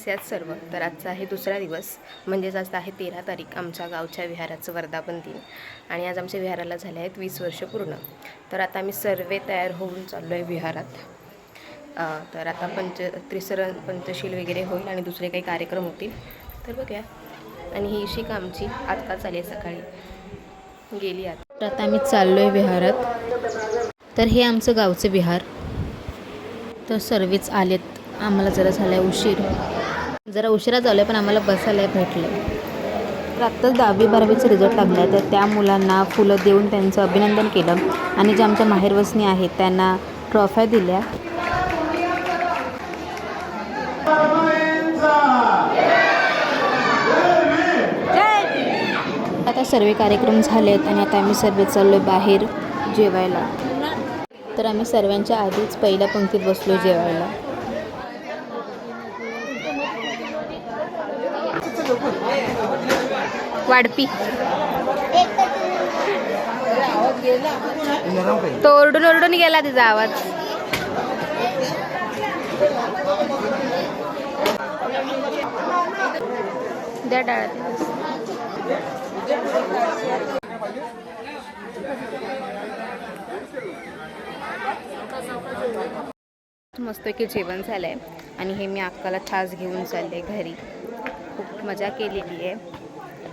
कसे आहेत सर्व? तर आजचा आहे दुसरा दिवस, म्हणजेच आज आहे 13 तारीख, आमच्या गावच्या विहाराचं वर्धापन दिन. आणि आज आमच्या विहाराला झाले आहेत 20 वर्ष पूर्ण. तर आता आम्ही सर्व तयार होऊन चाललो आहे विहारात. तर आता त्रिसरण पंचशील वगैरे होईल आणि दुसरे काही कार्यक्रम होतील, तर बघूया. आणि ही इशिका आमची आत्ताच आली आहे, सकाळी गेली आता. तर आता आम्ही चाललो आहे विहारात. तर हे आमचं गावचं विहार. तर सर्वच आलेत. आम्हाला जरा झाला आहे उशीर, जरा उशिरा झाला आहे, पण आम्हाला बसायला भेटलं आहे. तर आत्ताच 10वी 12वीचा रिझल्ट लागला आहे, तर त्या मुलांना फुलं देऊन त्यांचं अभिनंदन केलं. आणि ज्या आमच्या माहेरवसनी आहेत त्यांना ट्रॉफ्या दिल्या. आता सर्व कार्यक्रम झालेत आणि आता आम्ही सर्व चाललो बाहेर जेवायला. तर आम्ही सर्वांच्या आधीच पहिल्या पंक्तीत बसलो जेवायला. वाढपी तो ओरडून ओरडून गेला, तिचा आवाज. द्या डाळ. मस्तपैकी जेवण झालं आहे आणि हे मी अक्काला छास घेऊन चालले घरी. खूप मजा केलेली आहे,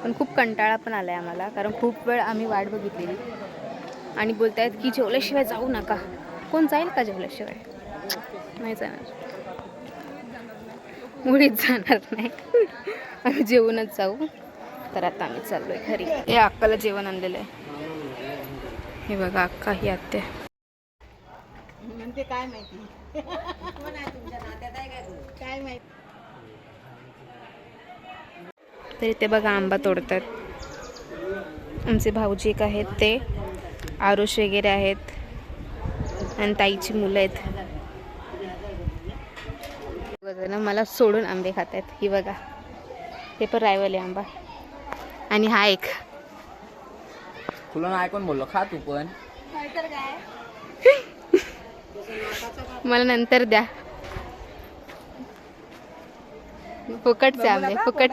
पण खूप कंटाळा पण आला आहे आम्हाला, कारण खूप वेळ आम्ही वाट बघितलेली. आणि बोलत आहेत की जेवल्याशिवाय जाऊ नका. कोण जाईल का जेवल्याशिवाय? नाही जाणार, मुळीच जाणार नाही. आम्ही जेवूनच जाऊ. तर आता आम्ही चाललो आहे घरी. हे अक्काला जेवण आणलेलं आहे. हे बघा, अक्का ही आत्या. म्हणते काय माहिती तुमच्या नात्यात आहे काय माहिती. तर इथे बघा आंबा तोडतात. आमचे भाऊजी एक आहेत, ते आरुष वगैरे आहेत आणि ताईची मुलं आहेत. बघा, मला सोडून आंबे खात आहेत. ही बघा, ते पण रायवाले आंबा. आणि हा एक तुला नाही कोण बोललो, खा तू पण. मला नंतर द्या. फुकटचे आंबे, फुकट.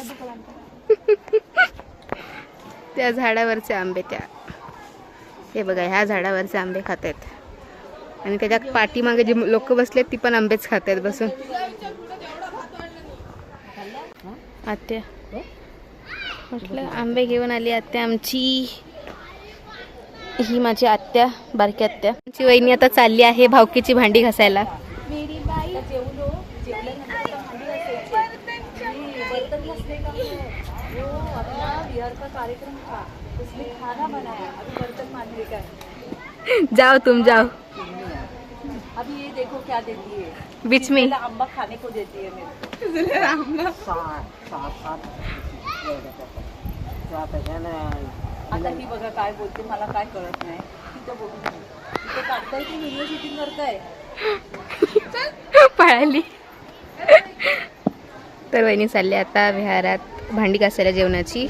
त्या झाडावरचे आंबे. त्या हे बघा, ह्या झाडावरचे आंबे खात आहेत. आणि त्याच्या पाठीमागे जे लोक बसलेत ती पण आंबेच खात आहेत बसून. आत्या म्हटलं आंबे घेऊन आली आत्या आमची. ही माझी आत्या, बारकी आत्या. आमची वहिनी आता चालली आहे भावकीची भांडी घासायला. जाओ तुम जाओ. अभी ये देखो क्या देती है बीच में अम्बा खाने को देती है मेरे. आता ही बघा काय बोलते, मला काय कळत नाही. तिथं बघू, तिथं काढताय की व्हिडिओ शूटिंग करताय. पळाली. तर वहिनी चालली आता विहारात भांडी घासायला जेवणाची.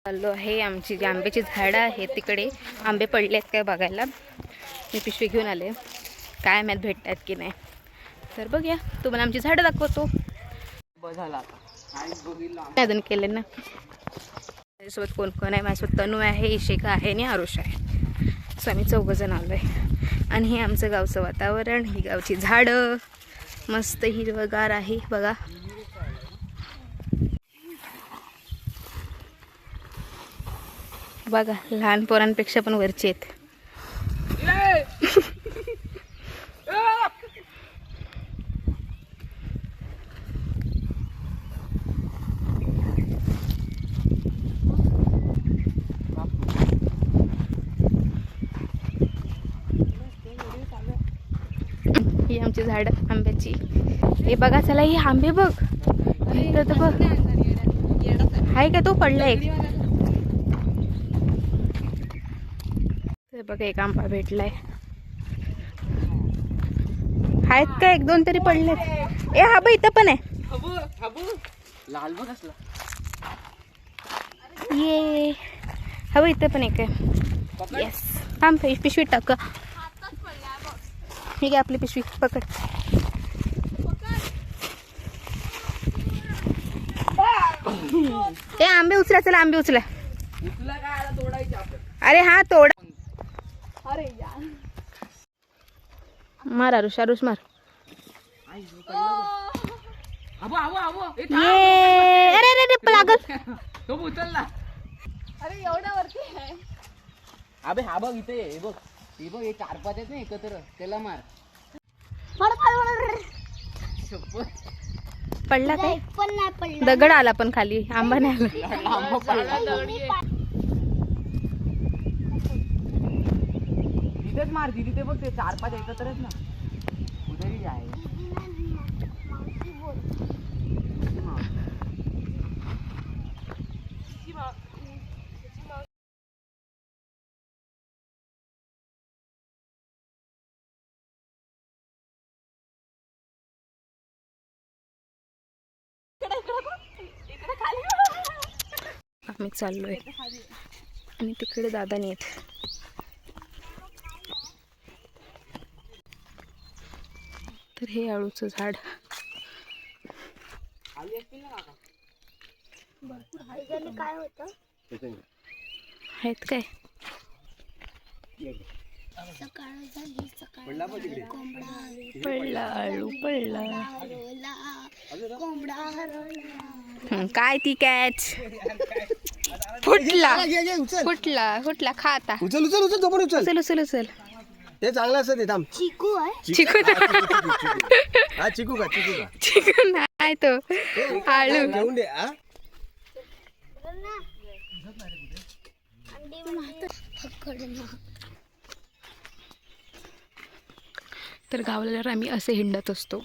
चाललो आहे. आमची जी आंब्याची झाडं आहेत तिकडे आंबे पडले आहेत काय बघायला. मी पिशवी घेऊन आले, काय माहीत भेटतात की नाही. तर बघूया, तुम्हाला आमची झाडं दाखवतो. अजून केले ना. माझ्यासोबत कोण कोण आहे? माझ्यासोबत तनू आहे, इशिका आहे आणि आरुष आहे. सो आम्ही 4 जण आलो आहे. आणि हे आमचं गावचं वातावरण, ही गावची झाडं मस्त हिरवगार आहे बघा. बघा, लहान पोरांपेक्षा पण वरची आहेत. ही आमची झाड आंब्याची. हे बघा, चला ही आंबे बघ. तर बघ, हाय का तो पडला एक. बघा, एक आंबा भेटलाय. आहेत का 1-2 तरी पडले. ए हा बघ, इथं पण आहे. लाल बघ असला. ये हा बघ, इथं पण एक आहे. येस, थांब पिशवी टाक. ठीक आहे, आपली पिशवी पकड. ए आंबे उचला, चला आंबे उचला. उचला काय आला तोडायचे आपण. अरे हा तोडा. अरे यार. मार आरुष, आरुष मार. आबो आबो आबो ए, ये अरे अरे अरे लागल. तो उचलला. अरे एवढ्या वरती आहे. अबे हा बघ इथे हे बघ, हे बघ, हे 4-5 आहेत ना एकत्र, त्याला मार. शपथ. पडला काय? दगड आला पण खाली, आंबा नाही आला. आंबा पडला. तिथेच मार दिली ते बघ, ते 4-5 एकत्र आहेत ना. उधर ही आहे. आम्ही चाललोय आणि तिकडे दादा नाही येत. तर हे आळूचं झाड आहेत काय? पडला आळू पडला. काय ती कॅच फुटला फुटला फुटला. खा आता. उचल उचल उचल तो पण उचल. उचल उचल उचल. ते चांगलं असतं ते. थांब. चिकू हा चिकू का चिकू का चिकू नाही तो आळू. घेऊन दे. हा तर गावाला आम्ही असे हिंडत असतो.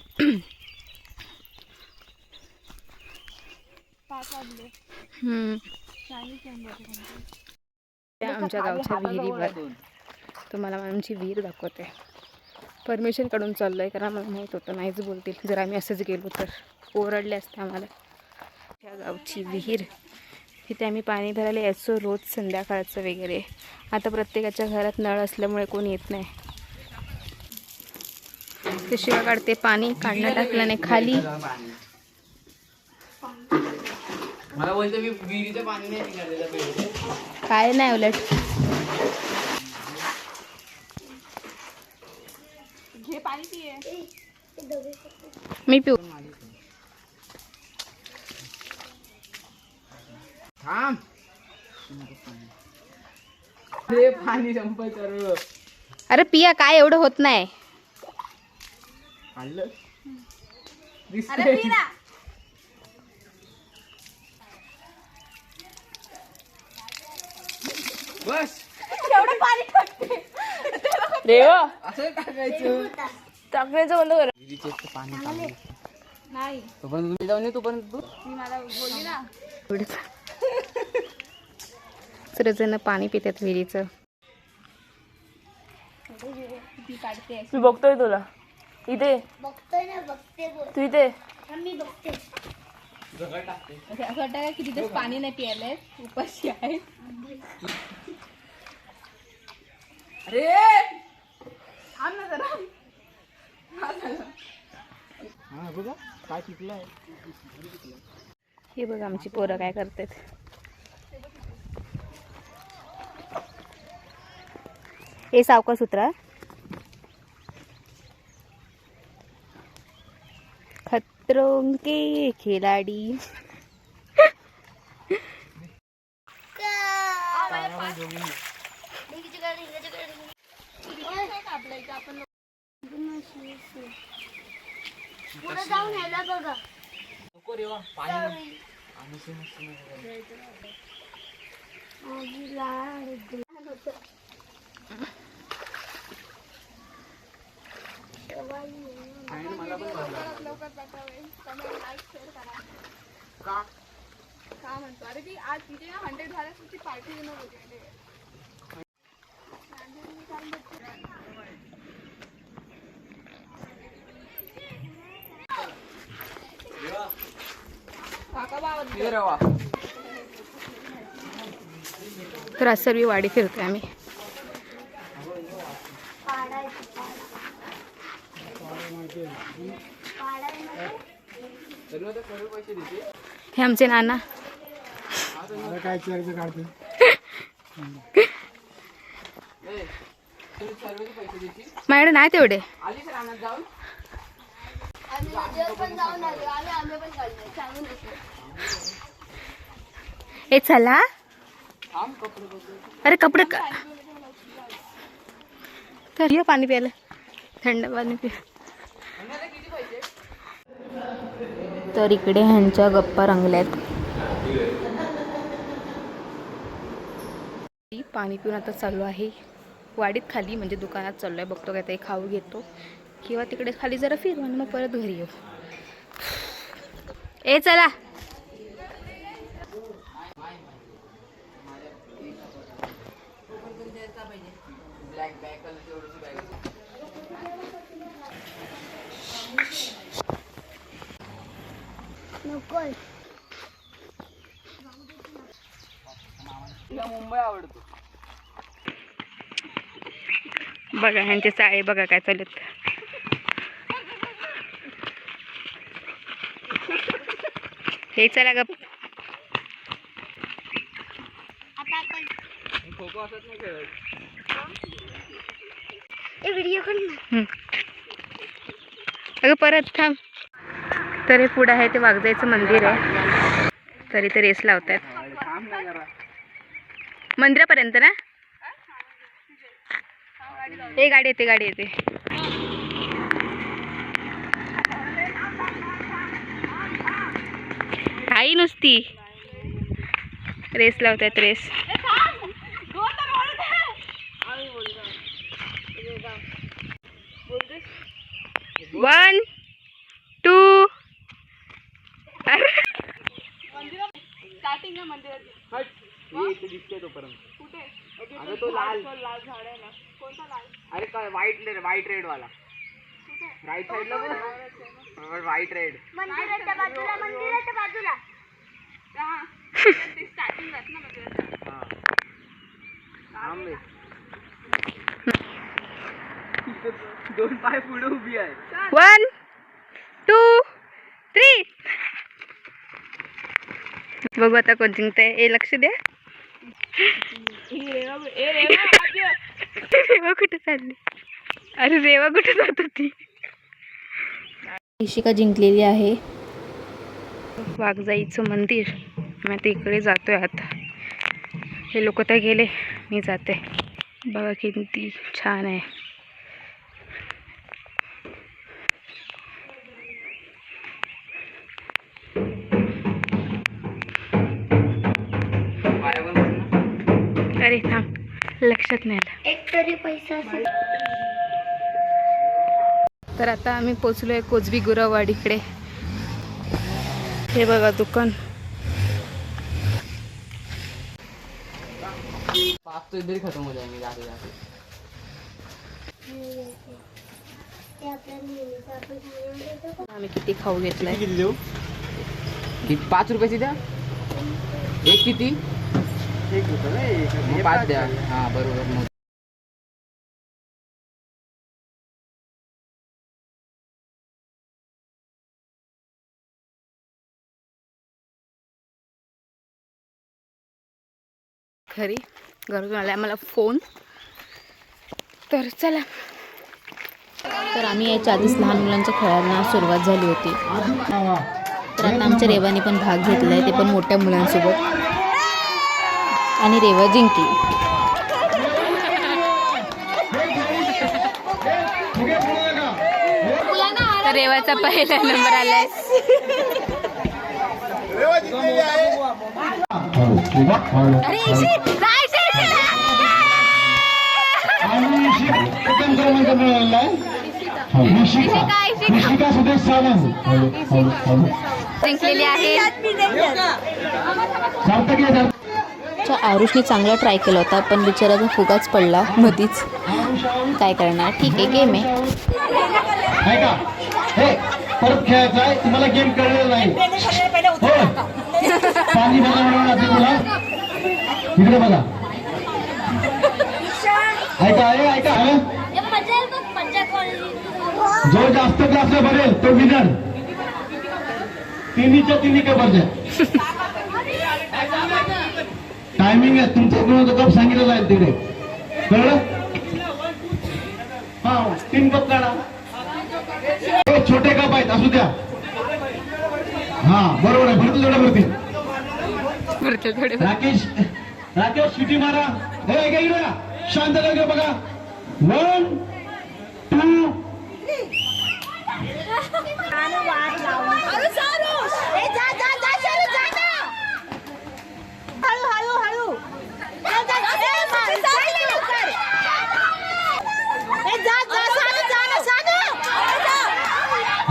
त्या आमच्या गावच्या विहिरीवर तुम्हाला आमची विहीर दाखवते. परमिशन काढून चाललो आहे कारण आम्हाला माहीत होतं नाहीच बोलतील जर आम्ही असंच गेलो तर. ओरडले असते आम्हाला. त्या गावची विहीर, तिथे आम्ही पाणी भरायला यायचो रोज संध्याकाळचं वगैरे. आता प्रत्येकाच्या घरात नळ असल्यामुळे कोणी येत नाही. ते शिवाय काढते, पाणी काढणं टाकलं नाही खाली. मला बोलते मी विहिरीचं पाणी नाही काढलेलं. काय नाही उलट. घे पाणी पिये. मी पिऊ. थांब. अरे पाणी संपत सर्व. अरे पिया काय एवढं होत नाही. आणलं अरे पी ना. बस. एवढं पाणी टाकते. असं टाकायचं. टाकायचं बंद कर. विहिरीचे पाणी चांगलं. नाही तोपर्यंत तुम्ही जाऊन ये. तोपर्यंत तू मी मला बोलली ना. सर्वजण पाणी पितात विहिरीचं. ती काढते. मी बघतोय तुला इथे. बघतोय ना, बघते तू इथे. मी बघते. असं वाटतं का की तिथेच पाणी नाही प्यायलंय, उपाशी आहे. अरे थांब ना जरा. हा बघा काय पिकलंय. हे बघ आमची पोरं काय करतात. हे सावकाश उतरा. खतरों के खिलाडी. पुढे जाऊन यायला बघा. नको रे वा पाणी. का म्हणतो अरे ती आज तिथे 100 झाल्यास ती पार्टी देणार होती. काका बाबा इथे रवा. तर आज सर्व वाडी फिरतोय आम्ही. सर्व तर सर्व पैसे देते. हे आमचे नाना काय चर्चा काढते माझ्याकडे नाही तेवढे. ए चला. अरे कपडे तर ये पाणी प्यायला, थंड पाणी पिया. तर इकडे ह्यांच्या गप्पा रंगल्यात. पाणी पिऊन आता चालू आहे वाडीत खाली, म्हणजे दुकानात चाललो आहे. बघतो काय ते खाऊ घेतो किंवा तिकडे खाली जरा फिरू आणि मग परत घरी येऊ. ए चला. नकोय. मुंबई आवडतो. बघा ह्यांचे चाळे बघा काय चालत. हे चला गप. खो खो असत नाही खेळत. व्हिडिओ करून अगं परत थांब. तर हे पुढं आहे ते वाघजाईचं मंदिर आहे. तरी ते रेस लावतात मंदिरापर्यंत ना. हे गाडी येते गाडी येते. आई नुसती रेस लावतात रेस. 1 2 स्टार्टिंग ना मंदिरात. इथे दिसतोय तोपर्यंत. कुठे? अगं तो लाल झाड आहे ना. कोणता लाल? अरे काय व्हाईट रेड वाला. राईट साईडला बघ. White red. मंदिराच्या बाजूला, मंदिराच्या बाजूला. ते स्टार्टिंगलाच ना मंदिराच्या. हा थांबे. 2 पाय पुढे उभी आहे. 1 2 3. बघू आता कोण जिंकतंय. ए लक्ष द्या. रेवा कुठे चालली. अरे रेवा कुठे जात होती. इशिका जिंकलेली आहे. वाघजाईचं मंदिर. मी आता इकडे जातोय. आता हे लोक तर गेले, मी जाते. बघा किती छान आहे. अरे थांब, लक्षात नाही आलं. एक तरी पैसा असेल. तर आता आम्ही पोचलोय कोजबी गुरववाडीकडे. हे बघा दुकान. पास तो इधर ही खत्म हो जाएंगे जाते जाते. ते आपल्या नेहमीचं आपण खाण्यामध्ये येतो. आम्ही किती खाऊ घेतलाय. किती देऊ? 5 रुपयाची द्या. एक किती? 1 रुपया नाही, 5 द्या. हा बरोबर. मग घरी घरून आलाय मला फोन. तर चला. तर आम्ही याच्या आधीच लहान मुलांच्या खेळांना सुरुवात झाली होती. तर आता आमच्या रेवाने पण भाग घेतला आहे, ते पण मोठ्या मुलांसोबत. आणि रेवा जिंकली. तर रेवाचा पहिला नंबर आलाय. अरे जिंकलेली आहे. आरुषने चांगला ट्राय केला होता, पण बिचाराचा फुगाच पडला मधीच. काय करणार, ठीक आहे, गेम आहे. परत खेळायचा आहे. तुम्हाला गेम कळलेला नाही. पाणी बघा तुला इकडे बघा. ऐका जो जास्त क्लासला भरेल तो विनर. तिन्हीच्या तिन्ही कबर द्या. टायमिंग आहे तुमचा कोणाचा कप सांगितलेला आहे तिकडे कळलं. हा 3 कप काढा. हे छोटे कप आहेत असू द्या. हा बरोबर आहे भरती थोडं भरती. राकेश राकेश शिटी मारा. हे इकडे शांत लगे बघा. 1 2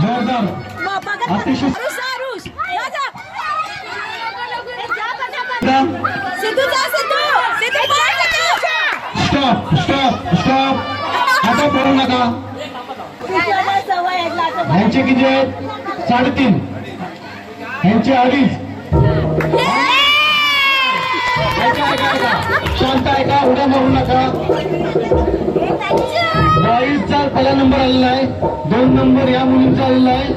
जोरदार अतिशय स्टॉप स्टॉप स्टॉप. आता पडू नका. ह्यांचे किती आहेत 3.5. ह्यांचे 2.5. शांत ऐका उड्या मारू नका. 22चा पहिला नंबर आलेला आहे. 2 नंबर या मुलींचा आलेला आहे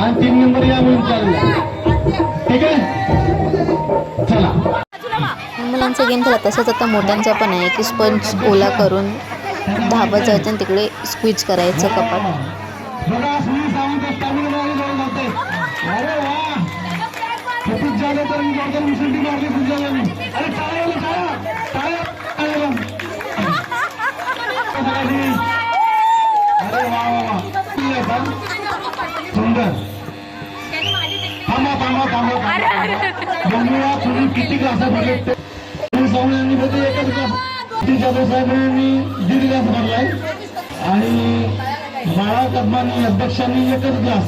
आणि 3 नंबर या मुलींचा आलेला आहे. ठीक आहे चला. मुलांचा गेम झाला तसंच आता मोठ्यांचा पण आहे की स्पंज ओला करून धाबत जायचं आणि तिकडे स्क्वीज करायचं कपाट. बघा सुनील सावंत स्टॅमिना जाते. अरे वा खूपच झाले तर मी जोरदार मुसंडी मारली खूप झालं. अरे टाळ्या टाळ्या टाळ्या. अरे वा वा वा सुंदर. थांबा थांबा थांबा बघूया तुम्ही किती क्लासात भरले. सावंतांनी फक्त एकच क्लास. जाधव साहेबांनी 1.5 क्लास भरलाय आणि बाळा कदमांनी अध्यक्षांनी एकच क्लास.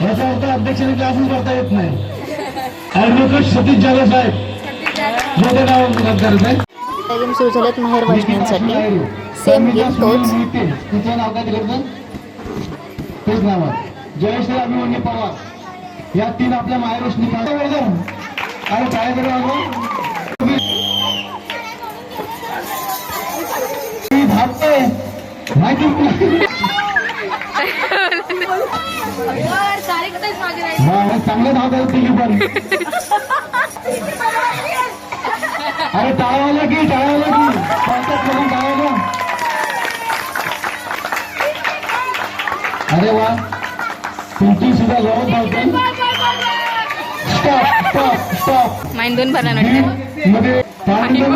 याचा अर्थ अध्यक्षांनी क्लासच भरता येत नाही. ॲडव्होकेट सतीश जाधव साहेब मोठे नाव करत आहे. गेम सुरू झालेत माहेर वाचण्यासाठी. सेम गेम तोच. तुझं नाव काय दिलं तेच नाव आहे. जयश्री अभिमन्यू पवार या 3 आपल्या माहेर रोशनी. अरे काय करू धावतोय माहिती चांगलं धावत आहे तिघी पण. अरे टाळावलं की टाळावलं. अरे वा पिंकी सुद्धा जोरात धावते. Stop stop stop. माइंड 2 भरला नव्हतं. मध्ये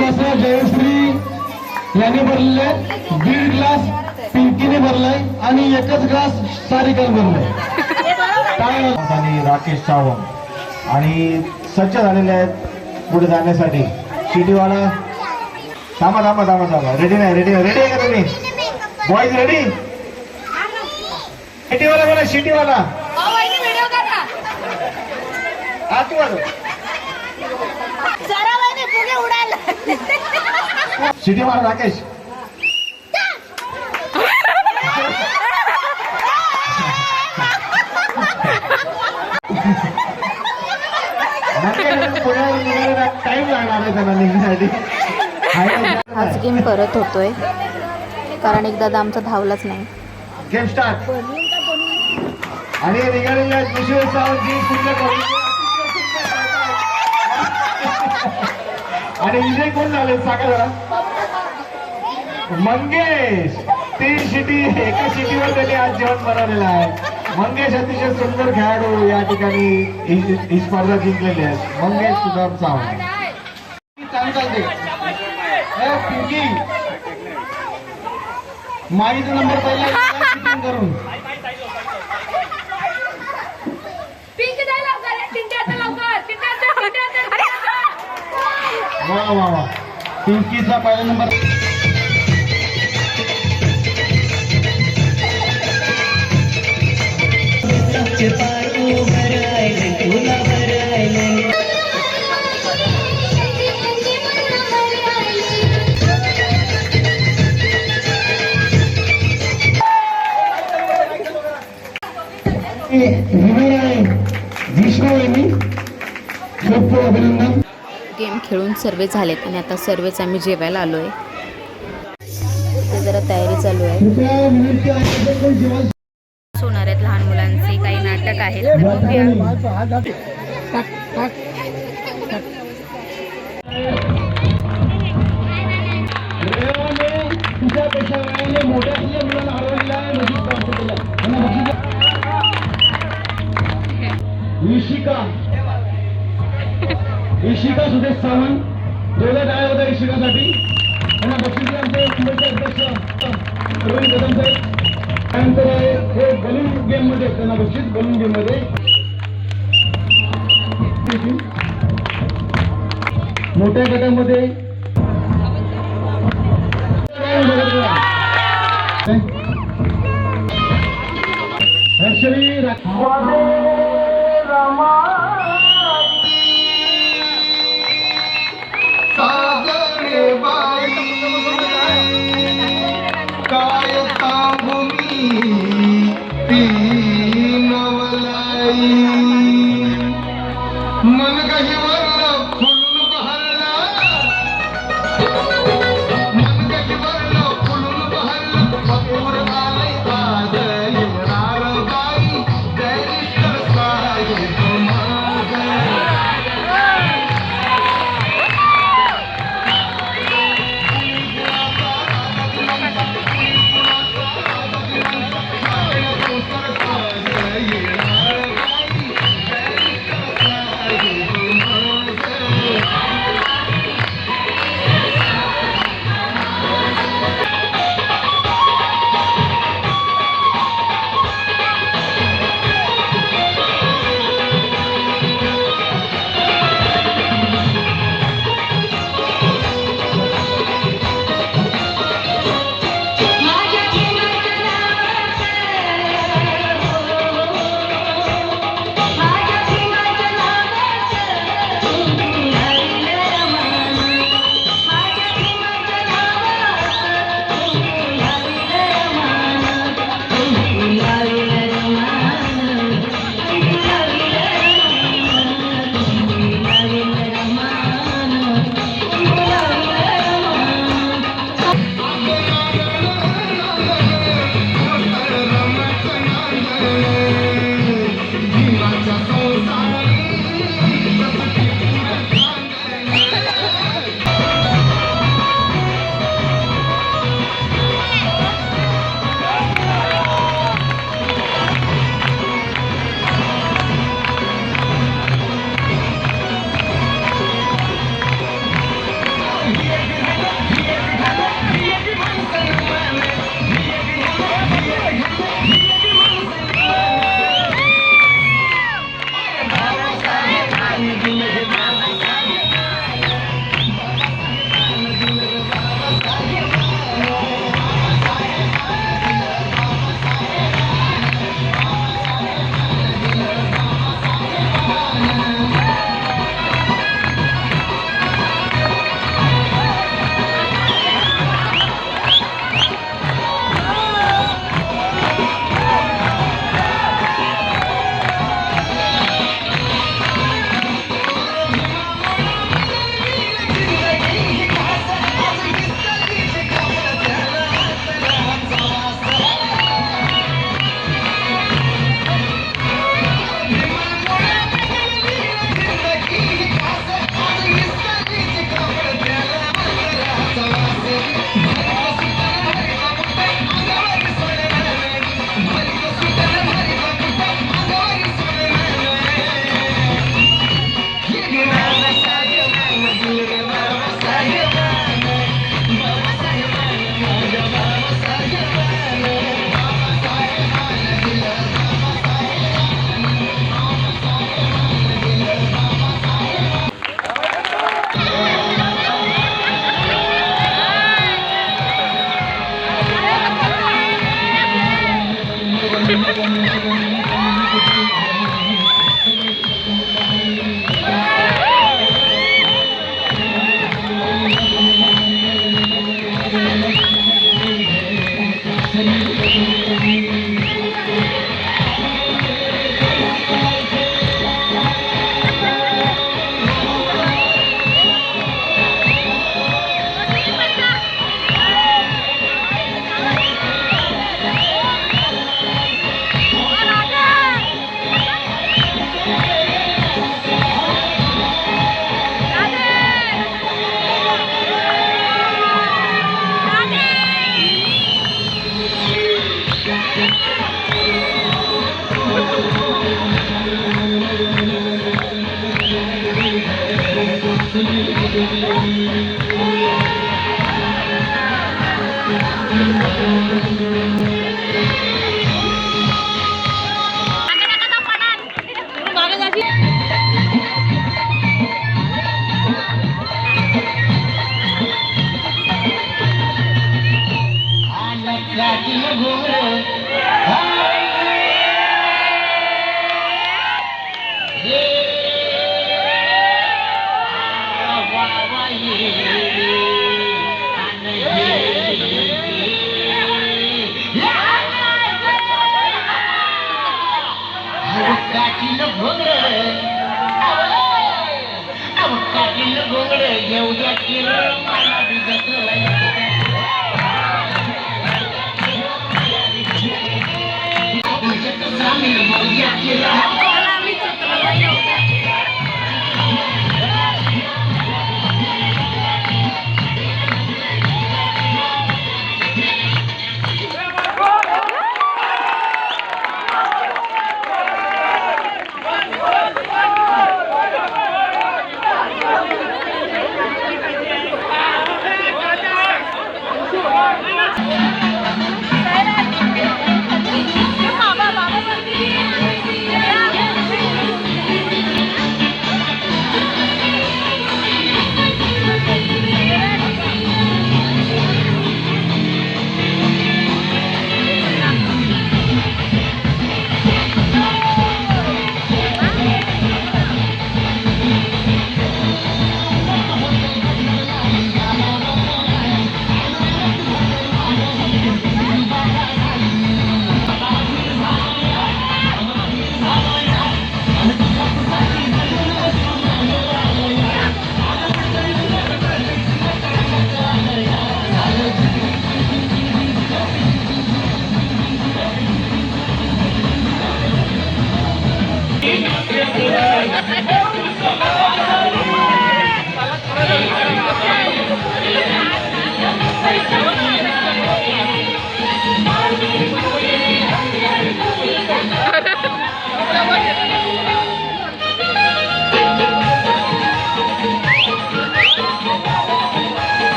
कसं जयश्री याने भरलेले 1.5 ग्लास पिंकीने भरलाय आणि एकच ग्लास सारिकाने भरलाय. आणि राकेश सावंत आणि सज्ज झालेले आहेत पुढे जाण्यासाठी. शिटीवाला थांबा थांबा थांबा थांबा. रेडी नाही रेडी आहे का तुम्ही बॉईज रेडी. शिटीवाला बोला शिटीवाला शिटीवाला राकेश. टाइम लागणार आहे त्यांना निघण्यासाठी. हाच गेम परत होतोय कारण एकदा आमचा धावलाच नाही. Game start. आणि निघालेल्या दुसरे सावंतजी पुढल्या कॉलेज आणि विजय कोण झाले सांगा जरा. मंगेश. 3 शिटी एका शिटीवर त्यांनी आज जेवण बनवलेलं आहे. मंगेश अतिशय सुंदर खेळाडू या ठिकाणी ही स्पर्धा जिंकलेली आहे. मंगेश सुदाम सावंत चालते. पिंकी माईचा नंबर पहिला शूटिंग करून. वा वा वा पिंकीचा पहिला नंबर. खूप अभिनंदन. गेम खेळून सर्वे झालेत आणि आता सर्वेच आम्ही जेवायला आलो आहे. ते जरा तयारी चालू आहे. होणार आहेत लहान मुलांचे काही नाटक आहेत. तर बघूया. पेशा वयाने मोठ्यातल्या मुलांना हरवलेला आहे. नशीब प्राप्त केलं. त्यांना बक्षीस इशिका सुदेश सावंत. जोरदार टाळ्या होत्या इशिकासाठी. त्यांना बक्षीस दिलं आमचे मुंबईचे अध्यक्ष प्रवीण कदम साहेब. त्यानंतर हे बलून गेम मध्ये त्यांना बक्षीस बलून गेम मध्ये मोठ्या गटामध्ये हर्षवी काय सांगू मी ती नवलाई मन काही वर्ण फुलून बहरला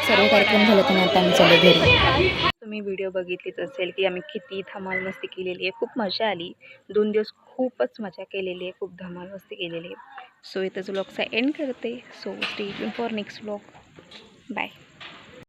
सर्व कार्यक्रम झाले तर आता आम्ही चाललो घरी. तुम्ही व्हिडिओ बघितलीच असेल की आम्ही किती धमाल मस्ती केलेली आहे. खूप मजा आली. 2 दिवस खूपच मजा केलेली आहे. खूप धमाल मस्ती केलेली आहे. सो इथंच व्लॉगचा एंड करते. So stay tune for next vlog. Bye.